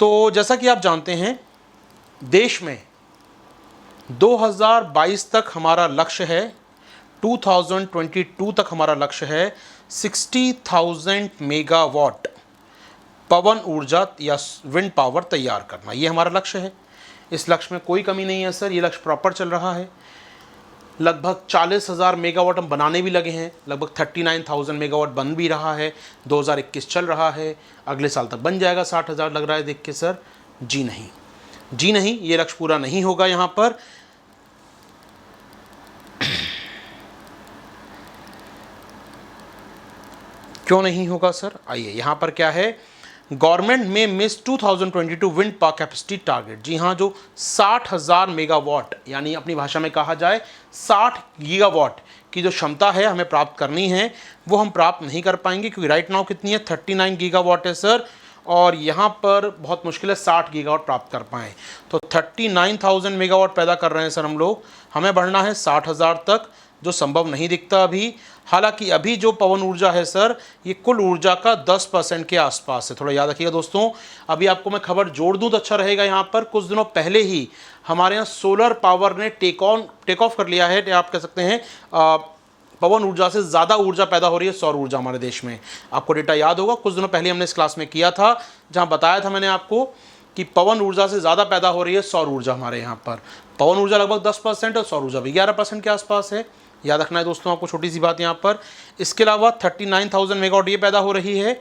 तो जैसा कि आप जानते हैं, देश में 2022 तक हमारा लक्ष्य है, 2022 तक हमारा लक्ष्य है 60,000 मेगावाट पवन ऊर्जा या विंड पावर तैयार करना। ये हमारा लक्ष्य है। इस लक्ष्य में कोई कमी नहीं है सर, ये लक्ष्य प्रॉपर चल रहा है। लगभग 40,000 मेगावाट हम बनाने भी लगे हैं, लगभग 39,000 मेगावाट बन भी रहा है। 2021 चल रहा है, अगले साल तक बन जाएगा 60,000 लग रहा है देख के सर। जी नहीं, जी नहीं, ये लक्ष्य पूरा नहीं होगा यहाँ पर। क्यों नहीं होगा सर? आइए, यहाँ पर क्या है, गवर्नमेंट में miss 2022 wind power capacity target. जी हाँ, जो 60,000 मेगावाट यानी अपनी भाषा में कहा जाए 60 गीगावाट की जो क्षमता है हमें प्राप्त करनी है, वो हम प्राप्त नहीं कर पाएंगे, क्योंकि राइट नाउ कितनी है, 39 गीगावाट है सर, और यहाँ पर बहुत मुश्किल है 60 गीगावाट प्राप्त कर पाएँ। तो 39,000 मेगावाट पैदा कर रहे हैं सर हम लोग, हमें बढ़ना है 60,000 तक, जो संभव नहीं दिखता अभी। हालांकि अभी जो पवन ऊर्जा है सर, ये कुल ऊर्जा का 10% के आसपास है। थोड़ा याद रखिएगा दोस्तों। अभी आपको मैं खबर जोड़ दूं तो अच्छा रहेगा। यहाँ पर कुछ दिनों पहले ही हमारे यहाँ सोलर पावर ने टेक ऑफ कर लिया है, आप कह सकते हैं। पवन ऊर्जा से ज़्यादा ऊर्जा पैदा हो रही है सौर ऊर्जा हमारे देश में। आपको डेटा याद होगा, कुछ दिनों पहले हमने इस क्लास में किया था, जहाँ बताया था मैंने आपको कि पवन ऊर्जा से ज़्यादा पैदा हो रही है सौर ऊर्जा हमारे यहाँ पर। पवन ऊर्जा लगभग 10% और सौर ऊर्जा भी 11% के आसपास है। याद रखना है दोस्तों आपको, छोटी सी बात यहाँ पर। इसके अलावा 39,000 मेगावाट ये पैदा हो रही है,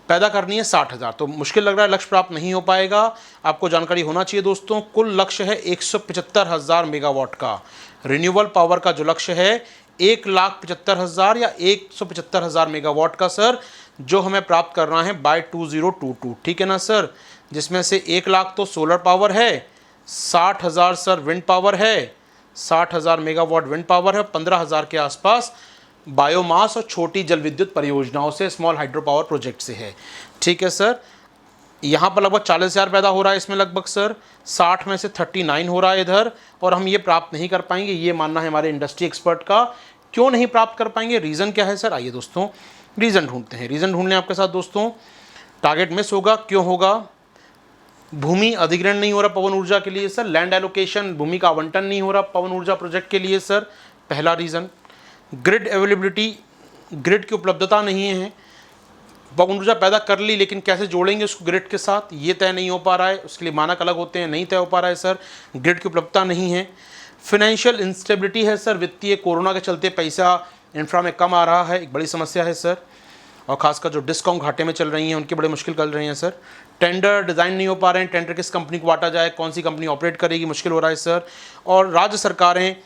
पैदा करनी है 60,000, तो मुश्किल लग रहा है, लक्ष्य प्राप्त नहीं हो पाएगा। आपको जानकारी होना चाहिए दोस्तों, कुल लक्ष्य है 175,000 मेगावाट का। रिन्यूएबल पावर का जो लक्ष्य है 1,75,000 या 175,000 मेगावाट का सर, जो हमें प्राप्त करना है बाय 2022। ठीक है ना सर? जिसमें से 1 लाख तो सोलर पावर है, 60,000 सर विंड पावर है, 60,000 मेगावाट विंड पावर है, 15,000 के आसपास बायोमास और छोटी जल विद्युत परियोजनाओं से, स्मॉल हाइड्रो पावर प्रोजेक्ट से है। ठीक है सर? यहाँ पर लगभग 40,000 पैदा हो रहा है इसमें लगभग सर, 60 में से 39 हो रहा है इधर, और हम ये प्राप्त नहीं कर पाएंगे, ये मानना है हमारे इंडस्ट्री एक्सपर्ट का। क्यों नहीं प्राप्त कर पाएंगे, रीज़न क्या है सर? आइए दोस्तों रीज़न ढूंढते हैं। रीज़न ढूंढने आपके साथ दोस्तों। टारगेट मिस होगा, क्यों होगा? भूमि अधिग्रहण नहीं हो रहा पवन ऊर्जा के लिए सर, लैंड एलोकेशन, भूमि का आवंटन नहीं हो रहा पवन ऊर्जा प्रोजेक्ट के लिए सर, पहला रीज़न। ग्रिड अवेलेबिलिटी, ग्रिड की उपलब्धता नहीं है। पवन ऊर्जा पैदा कर ली, लेकिन कैसे जोड़ेंगे उसको ग्रिड के साथ, ये तय नहीं हो पा रहा है। उसके लिए मानक अलग होते हैं, नहीं तय हो पा रहा है सर, ग्रिड की उपलब्धता नहीं है। फिनेंशियल इंस्टेबिलिटी है सर, वित्तीय, कोरोना के चलते पैसा इंफ्रा में कम आ रहा है, एक बड़ी समस्या है सर। और खासकर जो डिस्कॉम घाटे में चल रही हैं उनकी बड़े मुश्किल कर रही हैं सर। टेंडर डिज़ाइन नहीं हो पा रहे हैं, टेंडर किस कंपनी को बांटा जाए, कौन सी कंपनी ऑपरेट करेगी, मुश्किल हो रहा है सर। और राज्य सरकारें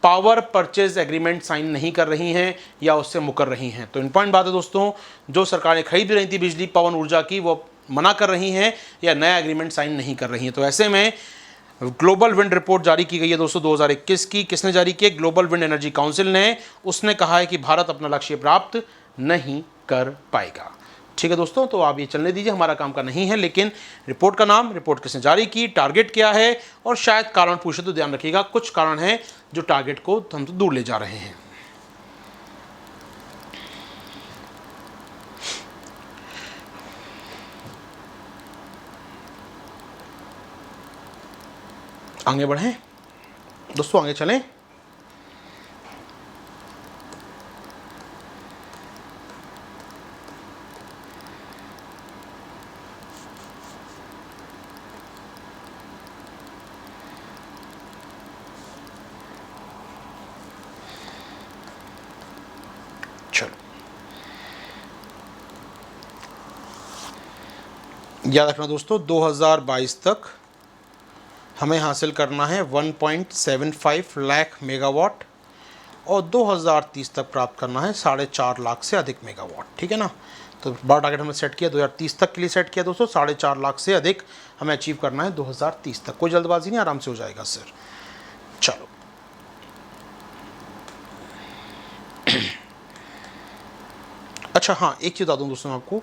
पावर परचेज एग्रीमेंट साइन नहीं कर रही हैं या उससे मुकर रही हैं। तो इम्पॉर्टेंट बात है दोस्तों, जो सरकारें खरीद रही थी बिजली पवन ऊर्जा की, वो मना कर रही हैं या नया एग्रीमेंट साइन नहीं कर रही हैं। तो ऐसे में ग्लोबल विंड रिपोर्ट जारी की गई है दोस्तों 2021 की। किसने जारी की? ग्लोबल विंड एनर्जी काउंसिल ने। उसने कहा है कि भारत अपना लक्ष्य प्राप्त नहीं कर पाएगा। ठीक है दोस्तों, तो आप ये चलने दीजिए, हमारा काम का नहीं है। लेकिन रिपोर्ट का नाम, रिपोर्ट किसने जारी की, टारगेट क्या है, और शायद कारण पूछे तो ध्यान रखिएगा, कुछ कारण है जो टारगेट को हम तो दूर ले जा रहे हैं। आगे बढ़ें दोस्तों, आगे चलें। याद रखना दोस्तों, 2022 तक हमें हासिल करना है 1.75 लाख मेगावाट, और 2030 तक प्राप्त करना है 4.5 लाख से अधिक मेगावाट। ठीक है ना? तो बड़ा टारगेट हमने सेट किया 2030 तक के लिए सेट किया दोस्तों, 4.5 लाख से अधिक हमें अचीव करना है 2030 तक। कोई जल्दबाजी नहीं, आराम से हो जाएगा सर। चलो अच्छा हाँ, एक चीज़ बता दूँ दोस्तों आपको,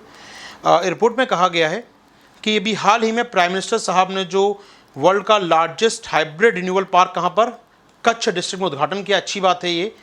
रिपोर्ट में कहा गया है कि अभी हाल ही में प्राइम मिनिस्टर साहब ने जो वर्ल्ड का लार्जेस्ट हाइब्रिड रिन्यूएबल पार्क कहाँ पर, कच्छ डिस्ट्रिक्ट में उद्घाटन किया। अच्छी बात है ये,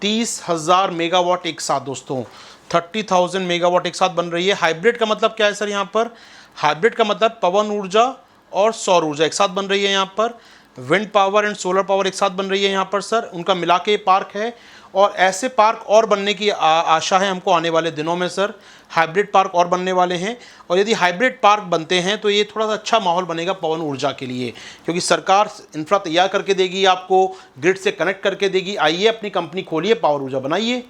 30,000 मेगावाट एक साथ दोस्तों, 30,000 मेगावाट एक साथ बन रही है। हाइब्रिड का मतलब क्या है सर? यहाँ पर हाइब्रिड का मतलब पवन ऊर्जा और सौर ऊर्जा एक साथ बन रही है यहाँ पर, wind power and solar power एक साथ बन रही है यहाँ पर सर, उनका मिला के पार्क है। और ऐसे पार्क और बनने की आशा है हमको आने वाले दिनों में सर, हाइब्रिड पार्क और बनने वाले हैं। और यदि हाइब्रिड पार्क बनते हैं तो ये थोड़ा सा अच्छा माहौल बनेगा पवन ऊर्जा के लिए, क्योंकि सरकार इंफ्रा तैयार करके देगी, आपको ग्रिड से कनेक्ट करके देगी। आइए अपनी कंपनी खोलिए, पावर ऊर्जा बनाइए।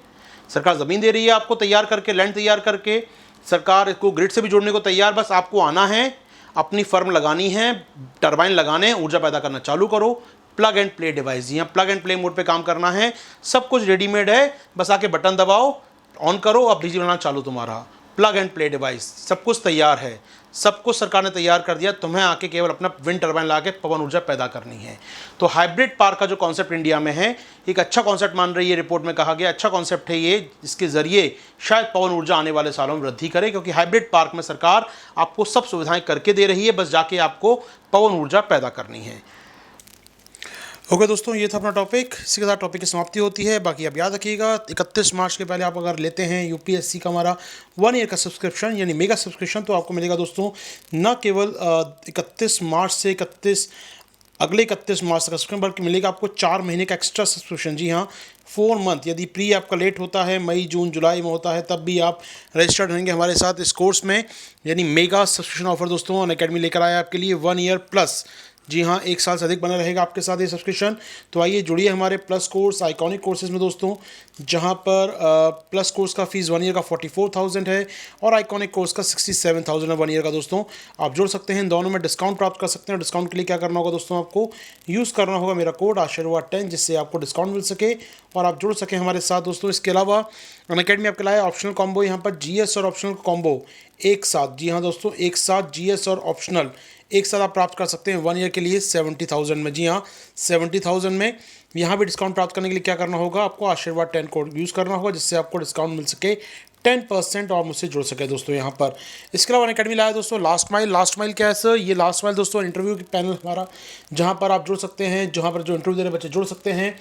सरकार ज़मीन दे रही है आपको तैयार करके, लैंड तैयार करके, सरकार इसको ग्रिड से भी जोड़ने को तैयार। बस आपको आना है, अपनी फर्म लगानी है, टरबाइन लगाने हैं, ऊर्जा पैदा करना चालू करो। प्लग एंड प्ले डिवाइस, यहाँ प्लग एंड प्ले मोड पे काम करना है, सब कुछ रेडीमेड है, बस आके बटन दबाओ, ऑन करो, अब बिजली बनाना चालू तुम्हारा। प्लग एंड प्ले डिवाइस, सब कुछ तैयार है, सब कुछ सरकार ने तैयार कर दिया, तुम्हें आके केवल अपना विंड टरबाइन ला के पवन ऊर्जा पैदा करनी है। तो हाइब्रिड पार्क का जो कॉन्सेप्ट इंडिया में है, एक अच्छा कॉन्सेप्ट मान रही है, रिपोर्ट में कहा गया अच्छा कॉन्सेप्ट है ये, जिसके जरिए शायद पवन ऊर्जा आने वाले सालों में वृद्धि करे, क्योंकि हाइब्रिड पार्क में सरकार आपको सब सुविधाएं करके दे रही है, बस जाके आपको पवन ऊर्जा पैदा करनी है। ओके दोस्तों, ये था अपना टॉपिक, इसी के साथ टॉपिक की समाप्ति होती है। बाकी आप याद रखिएगा 31 मार्च के पहले आप अगर लेते हैं यूपीएससी का हमारा 1 ईयर का सब्सक्रिप्शन यानी मेगा सब्सक्रिप्शन, तो आपको मिलेगा दोस्तों न केवल 31 मार्च से अगले 31 मार्च तक सब्सक्रिप्शन, बल्कि मिलेगा आपको 4 महीने का एक्स्ट्रा सब्सक्रिप्शन। जी हाँ, 4 मंथ। यदि प्री आपका लेट होता है, मई जून जुलाई में होता है, तब भी आप रजिस्टर्ड रहेंगे हमारे साथ इस कोर्स में, यानी मेगा सब्सक्रिप्शन ऑफर दोस्तों अनअकैडमी लेकर आया आपके लिए 1 ईयर प्लस। जी हाँ, 1 साल से अधिक बना रहेगा आपके साथ ये सब्सक्रिप्शन। तो आइए जुड़िए हमारे प्लस कोर्स आइकॉनिक कोर्सेज में दोस्तों, जहाँ पर प्लस कोर्स का फीस 1 ईयर का 44,000 है और आइकॉनिक कोर्स का 67,000 है 1 ईयर का दोस्तों। आप जुड़ सकते हैं, दोनों में डिस्काउंट प्राप्त कर सकते हैं। डिस्काउंट के लिए क्या करना होगा दोस्तों, आपको यूज़ करना होगा मेरा कोड आशीर्वाद 10, जिससे आपको डिस्काउंट मिल सके और आप जुड़ सकें हमारे साथ दोस्तों। इसके अलावा अनअकैडमी आपके लाया ऑप्शनल कॉम्बो, यहाँ पर जीएस और ऑप्शनल कॉम्बो एक साथ। जी हाँ दोस्तों, एक साथ जीएस और ऑप्शनल एक साथ आप प्राप्त कर सकते हैं 1 ईयर के लिए 70,000 में। जी हाँ, 70,000 में। यहाँ भी डिस्काउंट प्राप्त करने के लिए क्या करना होगा, आपको आशीर्वाद 10 कोड यूज़ करना होगा, जिससे आपको डिस्काउंट मिल सके 10% और मुझसे जुड़ सके दोस्तों यहाँ पर। इसके अलावा अनअकैडमी लाया दोस्तों लास्ट माइल। लास्ट माइल क्या है सर, ये लास्ट माइल दोस्तों इंटरव्यू की पैनल हमारा, जहाँ पर आप जुड़ सकते हैं, जहाँ पर जो इंटरव्यू दे रहे बच्चे जुड़ सकते हैं,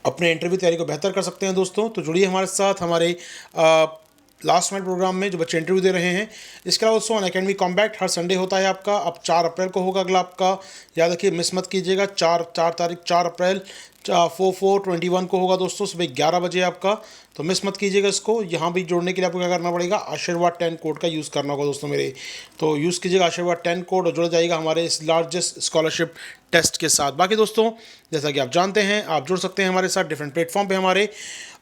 अपने इंटरव्यू तैयारी को बेहतर कर सकते हैं दोस्तों। तो जुड़िए हमारे साथ हमारे लास्ट माइल प्रोग्राम में, जो बच्चे इंटरव्यू दे रहे हैं। इसके अलावा दोस्तों अनअकैडमी कॉम्बैक्ट हर संडे होता है आपका, अब 4 अप्रैल को होगा अगला आपका, याद रखिए मिस मत कीजिएगा। 4 अप्रैल 4/4/21 को होगा दोस्तों, सुबह 11 बजे आपका, तो मिस मत कीजिएगा इसको। यहाँ भी जोड़ने के लिए आपको क्या करना पड़ेगा, आशीर्वाद 10 कोड का यूज़ करना होगा दोस्तों मेरे। तो यूज़ कीजिएगा आशीर्वाद 10 कोड और जुड़ जाएगा हमारे इस लार्जेस्ट स्कॉलरशिप टेस्ट के साथ। बाकी दोस्तों जैसा कि आप जानते हैं, आप जुड़ सकते हैं हमारे साथ डिफरेंट प्लेटफॉर्म पे हमारे।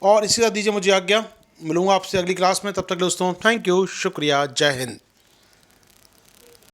और इसी के साथ दीजिए मुझे आज्ञा, मिलूंगा आपसे अगली क्लास में। तब तक दोस्तों थैंक यू, शुक्रिया, जय हिंद।